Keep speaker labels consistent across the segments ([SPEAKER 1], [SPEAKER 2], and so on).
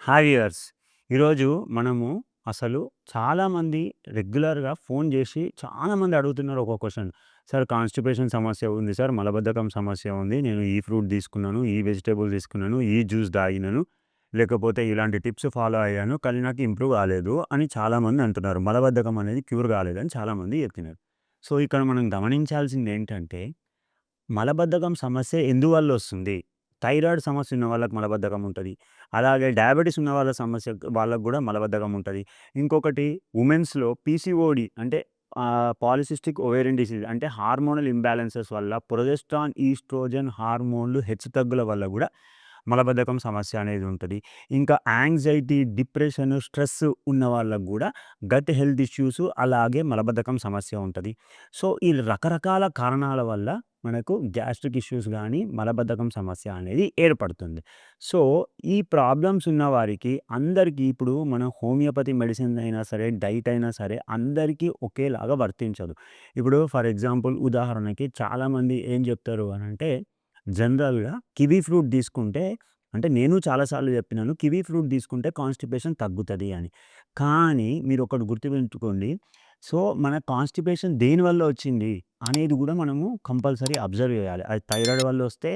[SPEAKER 1] Hi viewers. ఈరోజు మనము అసలు చాలామంది రెగ్యులర్‌గా ఫోన్ జేసి చాలామంది అడుగుతున్నారు ఒక క్వెషన్. సార్ కాన్‌స్టిపేషన్ సమస్య ఉంది సార్. మలబద్ధకం సమస్య ఉంది. నేను ఈ ఫ్రూట్ తీసుకున్నాను, ఈ వెజిటబుల్ తీసుకున్నాను, ఈ జ్యూస్ తాగినాను, లేకపోతే ఇలాంటి టిప్స్ ఫాలో అయ్యాను. కానీ నాకు ఇంప్రూవ్ కాలేదు అని చాలామంది అంటున్నారు. మలబద్ధకం అనేది క్యూర్ కాలేదని చాలామంది చెప్తున్నారు. సో, ఇక్కడ మనం గమనించాల్సిందేంటంటే మలబద్ధకం సమస్య ఎందువల్లొస్తుంది? థైరాయిడ్ సమస్య ఉన్న వాళ్ళకి మలబద్ధకం ఉంటది. అలాగే డయాబెటిస్ ఉన్న వాళ్ళ సమస్య వాళ్ళకి గూడా మలబద్ధకం ఉంటది. ఇంకొకటి వుమెన్స్‌లో పీసీఓడీ అంటే పాలిసిస్టిక్ ఓవేరియన్ డిసీజ్ అంటే హార్మోనల్ ఇంబాలెన్సెస్ వల్ల ప్రొజెస్ట్రాన్, ఈస్ట్రోజన్ హార్మోన్‌లు హెచ్చుతగ్గుల వల్ల గూడా మలబద్ధకం సమస్య అనేది ఉంటది. ఇంకా యాంగ్జైటీ, డిప్రెషన్, స్ట్రెస్ ఉన్న వాళ్ళకి గూడా గట్ హెల్త్ ఇష్యూస్ అలాగే మలబద్ధకం సమస్య ఉంటది. సో, ఈ రకరకాల కారణాల వల్ల మనకు గ్యాస్ట్రిక్ ఇష్యూస్ గానీ, మలబద్ధకం సమస్య అనేది ఏర్పడుతుంది. సో, ఈ ప్రాబ్లమ్స్ ఉన్న వారికి అందరికీ ఇప్పుడు మనం హోమియోపతి మెడిసిన్ అయినా సరే, డైట్ అయినా సరే అందరికీ ఒకేలాగా వర్తించదు. ఇప్పుడు ఫర్ ఎగ్జాంపుల్ ఉదాహరణకి చాలామంది ఏం జెప్తారు అనంటే జనరల్‌గా కివి ఫ్రూట్ తీసుకుంటే అంటే నేను చాలా సార్లు చెప్పినాను. కివి ఫ్రూట్ తీసుకుంటే కాన్‌స్టిపేషన్ తగ్గుతది అని. కానీ మీరొకటి గుర్తుపెట్టుకోండి. సో, మన కాన్‌స్టిపేషన్ దేనివల్ల వచ్చింది అనేది గూడా మనము కంపల్సరీ అబ్జర్వ్ చేయాలి. అది థైరాయిడ్ వల్లొస్తే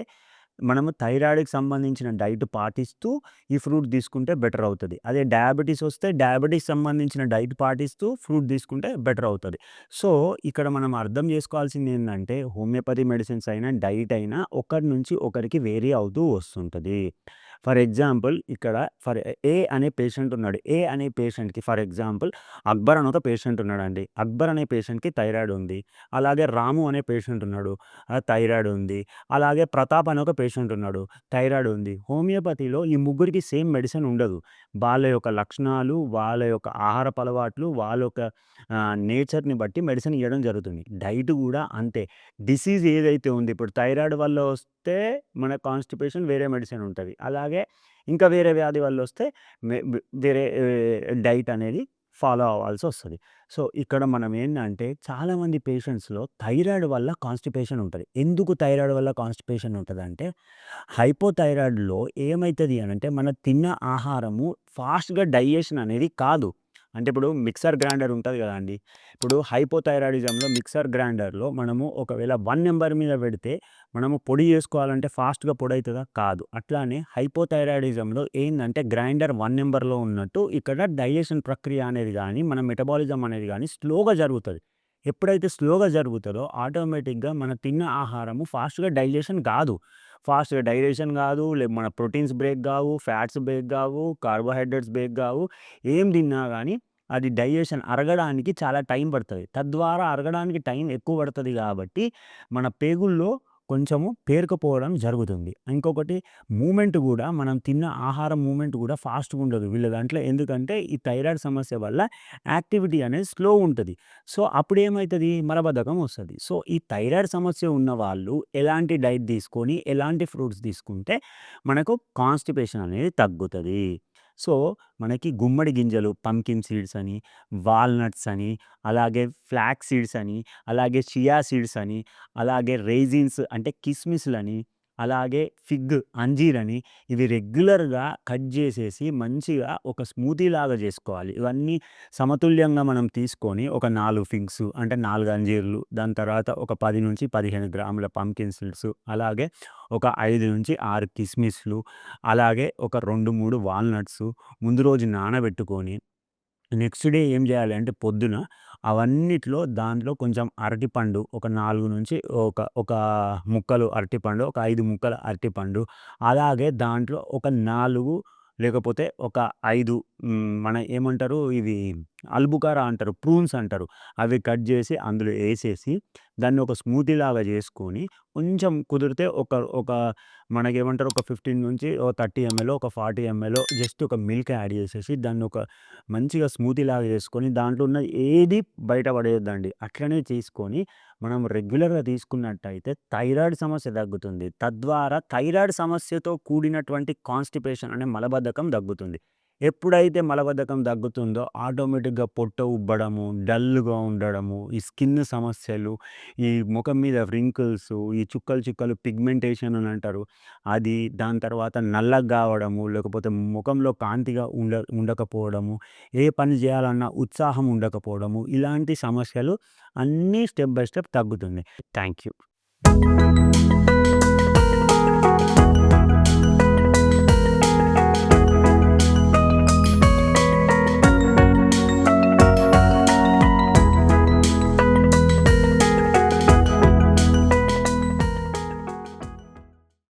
[SPEAKER 1] మనము థైరాయిడ్‌కి సంబంధించిన డైట్ పాటిస్తూ ఈ ఫ్రూట్ తీసుకుంటే బెటర్ అవుతది. అదే డయాబెటిస్ వస్తే డయాబెటిస్ సంబంధించిన డైట్ పాటిస్తూ ఫ్రూట్ తీసుకుంటే బెటర్ అవుతది. సో, ఇక్కడ మనం అర్థం చేసుకోవాల్సిందేందంటే హోమియోపతి మెడిసిన్స్ అయినా, డైట్ అయినా ఒకరి నుంచి ఒకరికి వేరీ అవుతూ వస్తుంటది. ఫర్ ఎగ్జాంపుల్ ఇక్కడ ఏ అనే పేషెంట్ ఉన్నాడు. ఏ అనే పేషెంట్‌కి ఫర్ ఎగ్జాంపుల్ అక్బర్ అని ఒక పేషెంట్ ఉన్నాడండి. అక్బర్ అనే పేషెంట్‌కి థైరాయిడ్ ఉంది. అలాగే రాము అనే పేషెంట్ ఉన్నాడు. థైరాయిడ్ ఉంది. అలాగే ప్రతాప్ అని ఒక పేషెంట్ ఉన్నాడు. థైరాయిడ్ ఉంది. హోమియోపతిలో ఈ ముగ్గురికి సేమ్ మెడిసిన్ ఉండదు. వాళ్ళ యొక్క లక్షణాలు, వాళ్ళ యొక్క ఆహారపు అలవాట్లు, వాళ్ళ యొక్క నేచర్‌ని బట్టి మెడిసిన్ ఇయ్యడం జరుగుతుంది. డైట్ గూడా అంతే. డిసీజ్ ఏదైతే ఉంది ఇప్పుడు థైరాయిడ్ వల్ల వస్తే మన కాన్‌స్టిపేషన్ వేరే మెడిసిన్ ఉంటది. అలాగే ఇంకా వేరే వ్యాధి వల్లొస్తే వేరే డైట్ అనేది ఫాలో అవ్వాల్సొస్తది. సో, ఇక్కడ మనం ఏందంటే చాలామంది పేషెంట్స్‌లో థైరాయిడ్ వల్ల కాన్‌స్టిపేషన్ ఉంటది. ఎందుకు థైరాయిడ్ వల్ల కాన్‌స్టిపేషన్ ఉంటదంటే, హైపోథైరాయిడ్‌లో ఏమైతది అనంటే, మనం తిన్న ఆహారము ఫాస్ట్‌గా డైజెషన్ అనేది కాదు. అంటే ఇప్పుడు మిక్సర్ గ్రైండర్ ఉంటది గదండీ! ఇప్పుడు హైపోథైరాయిడిజంలో మిక్సర్ గ్రైండర్‌లో మనము ఒకవేళ 1 నంబర్ మీద పెడితే, మనము పొడి జేసుకోవాలంటే ఫాస్ట్‌గా పొడైతదా? కాదు. అట్లానే హైపోథైరాయిడిజంలో ఏందంటే గ్రైండర్ 1 నంబర్‌లో ఉన్నట్టు ఇక్కడ డైజెషన్ ప్రక్రియ అనేది గాని, మన మెటబాలిజం అనేది గాని స్లోగా జరుగుతది. ఎప్పుడైతే స్లోగా జరుగుతదో ఆటోమేటిక్‌గా మనం తిన్న ఆహారము ఫాస్ట్‌గా డైజెషన్ గాదు. ఫాస్ట్‌గా డైజెషన్ గాదు. మన ప్రోటీన్స్ బ్రేక్ గావు, ఫ్యాట్స్ బ్రేక్ గావు, కార్బోహైడ్రేట్స్ బ్రేక్ గావు. ఏం తిన్నా గాని అది డైజెషన్ అరగడానికి చాలా టైం పడతది. తద్వారా అరగడానికి టైం ఎక్కువ పడతది గాబట్టి, మన పేగుల్లో కొంచెము పేరుకుపోవడం జరుగుతుంది. ఇంకొకటి మూవ్‌మెంట్ గూడా మనం తిన్న ఆహారం మూవ్‌మెంట్ గూడా ఫాస్ట్‌గా ఉండదు వీళ్ళ దాంట్లో. ఎందుకంటే ఈ థైరాయిడ్ సమస్య వల్ల యాక్టివిటీ అనేది స్లో ఉంటది. సో, అప్పుడేమైతది మలబద్ధకం వస్తది. సో, ఈ థైరాయిడ్ సమస్య ఉన్నవాళ్ళు ఎలాంటి డైట్ తీసుకొని, ఎలాంటి ఫ్రూట్స్ తీసుకుంటే మనకు కాన్‌స్టిపేషన్ అనేది తగ్గుతది. సో, మనకి గుమ్మడి గింజలు పంకిన్ సీడ్స్ అని, వాల్‌నట్స్ అని, అలాగే ఫ్లాక్స్ సీడ్స్ అని, అలాగే చియా సీడ్స్ అని, అలాగే రైజిన్స్ అంటే కిస్మిస్‌లని, అలాగే ఫిగ్, అంజీర్ అని ఇవి రెగ్యులర్‌గా కట్ జేసేసి మంచిగా ఒక స్మూతీ లాగా జేసుకోవాలి. ఇవన్నీ సమతుల్యంగా మనం తీసుకొని ఒక 4 ఫిగ్స్ అంటే 4 అంజీర్లు, దాని తర్వాత ఒక 10-15 గ్రాముల పంకిన్ సీడ్స్, అలాగే ఒక 5-6 కిస్మిస్‌లు, అలాగే ఒక 2, 3 వాల్‌నట్స్ ముందు రోజు నానబెట్టుకొని నెక్స్ట్ డే ఏం జేయాలి అంటే పొద్దున అవన్నిట్లో దాంట్లో కొంచెం అరటిపండు ఒక 4 నుంచి ఒక ముక్కలు అరటిపండు, ఒక 5 ముక్కల అరటిపండు, అలాగే దాంట్లో ఒక 4 లేకపోతే ఒక 5 మన ఏమంటారు ఇవి అల్బుకారా అంటారు. ప్రూన్స్ అంటారు. అవి కట్ జేసి అందులో ఏసేసి దాన్ని ఒక స్మూతీ లాగా జేసుకొని కొంచెం కుదిరితే ఒక ఒక మనకేమంటారు ఒక 15-30 ఎంఎలో, ఒక 40 ఎంఎలో జస్ట్ ఒక మిల్క్ యాడ్ జేసేసి దాన్ని ఒక మంచిగా స్మూతీ లాగా చేసుకొని దాంట్లో ఉన్న ఏది బయట పడేయొద్దండి. అట్లనే తీసుకొని మనం రెగ్యులర్‌గా తీసుకున్నట్టయితే థైరాయిడ్ సమస్య తగ్గుతుంది. తద్వారా థైరాయిడ్ సమస్యతో కూడినటువంటి కాన్‌స్టిపేషన్ అనే మలబద్ధకం దగ్గుతుంది. ఎప్పుడైతే మలబద్ధకం తగ్గుతుందో ఆటోమేటిక్‌గా పొట్ట ఉబ్బడము, డల్‌గా ఉండడము, ఈ స్కిన్ సమస్యలు, ఈ ముఖం మీద వ్రింకిల్సు, ఈ చుక్కలు చుక్కలు పిగ్మెంటేషన్ అని అంటారు. అది దాని తర్వాత నల్లగా గావడము, లేకపోతే ముఖంలో కాంతిగా ఉండకపోవడము, ఏ పని జేయాలన్నా ఉత్సాహం ఉండకపోవడము, ఇలాంటి సమస్యలు అన్నీ స్టెప్ బై స్టెప్ తగ్గుతుంది. Thank you.